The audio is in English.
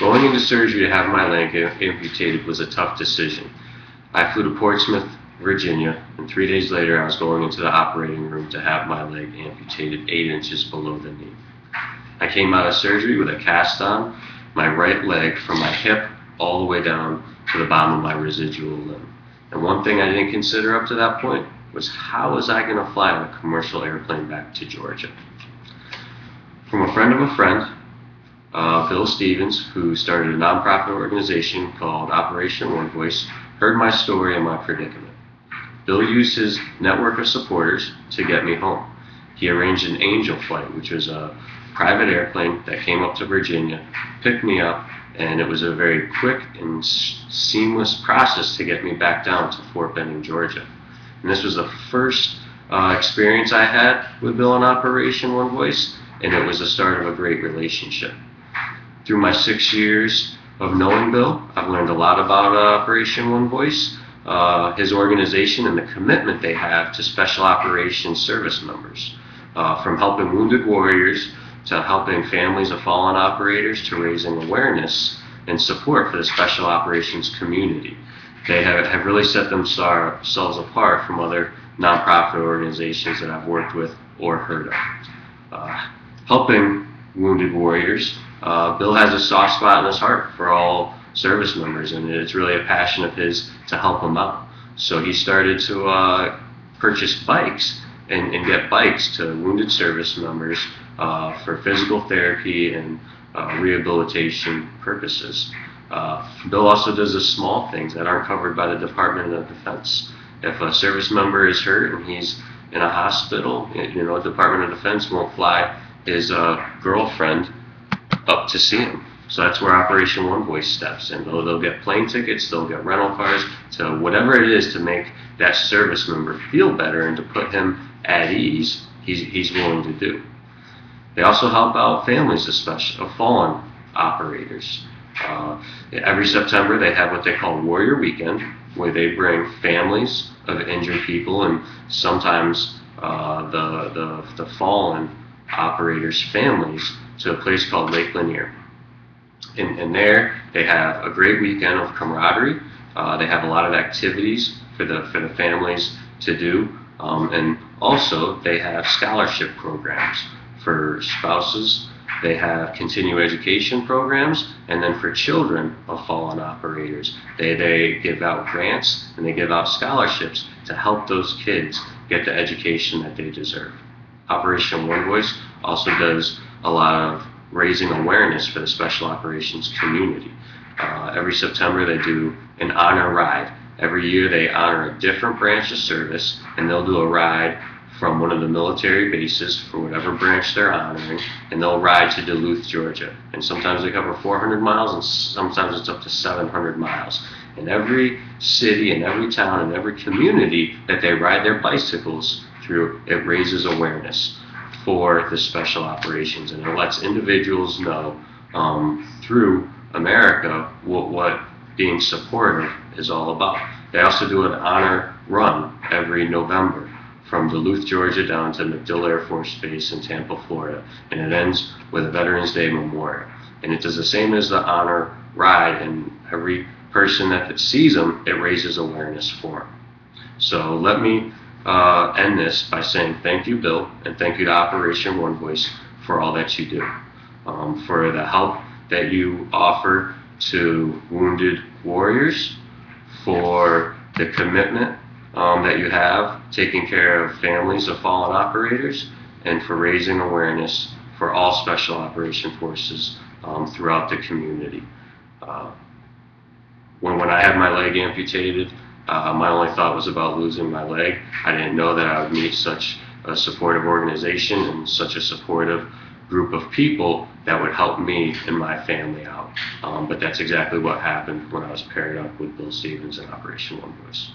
Going into surgery to have my leg amputated was a tough decision. I flew to Portsmouth, Virginia, and 3 days later I was going into the operating room to have my leg amputated 8 inches below the knee. I came out of surgery with a cast on my right leg from my hip all the way down to the bottom of my residual limb. And one thing I didn't consider up to that point was how was I going to fly on a commercial airplane back to Georgia? From a friend of a friend, Bill Stevens, who started a nonprofit organization called Operation One Voice, heard my story and my predicament. Bill used his network of supporters to get me home. He arranged an Angel flight, which was a private airplane that came up to Virginia, picked me up, and it was a very quick and seamless process to get me back down to Fort Benning, Georgia. And this was the first experience I had with Bill and Operation One Voice, and it was the start of a great relationship. Through my 6 years of knowing Bill, I've learned a lot about Operation One Voice, his organization, and the commitment they have to special operations service members. From helping wounded warriors to helping families of fallen operators to raising awareness and support for the special operations community. They have really set themselves apart from other nonprofit organizations that I've worked with or heard of. Helping wounded warriors, Bill has a soft spot in his heart for all service members, and it's really a passion of his to help them out. So he started to purchase bikes and get bikes to wounded service members for physical therapy and rehabilitation purposes. Bill also does the small things that aren't covered by the Department of Defense. If a service member is hurt and he's in a hospital, the Department of Defense won't fly his girlfriend up to see him. So that's where Operation One Voice steps in. They'll get plane tickets, they'll get rental cars, to whatever it is to make that service member feel better and to put him at ease, he's willing to do. They also help out families of fallen operators. Every September they have what they call Warrior Weekend, where they bring families of injured people and sometimes the fallen operators' families to a place called Lake Lanier. And there they have a great weekend of camaraderie. They have a lot of activities for the families to do, and also they have scholarship programs for spouses. They have continuing education programs, and then for children of fallen operators, they give out grants and they give out scholarships to help those kids get the education that they deserve. Operation One Voice also does a lot of raising awareness for the special operations community. Every September they do an honor ride. Every year they honor a different branch of service, and they'll do a ride from one of the military bases for whatever branch they're honoring, and they'll ride to Duluth, Georgia. And sometimes they cover 400 miles, and sometimes it's up to 700 miles. In every city and every town and every community that they ride their bicycles through, it raises awareness for the special operations, and it lets individuals know through America what being supportive is all about. They also do an honor run every November from Duluth, Georgia down to MacDill Air Force Base in Tampa, Florida, and it ends with a Veterans Day memorial. And it does the same as the honor ride, and every person that sees them, it raises awareness for them. So let me end this by saying thank you, Bill, and thank you to Operation One Voice for all that you do, for the help that you offer to wounded warriors, for the commitment that you have taking care of families of fallen operators, and for raising awareness for all special operation forces throughout the community. When I had my leg amputated, my only thought was about losing my leg. I didn't know that I would meet such a supportive organization and such a supportive group of people that would help me and my family out. But that's exactly what happened when I was paired up with Bill Stevens and Operation One Voice.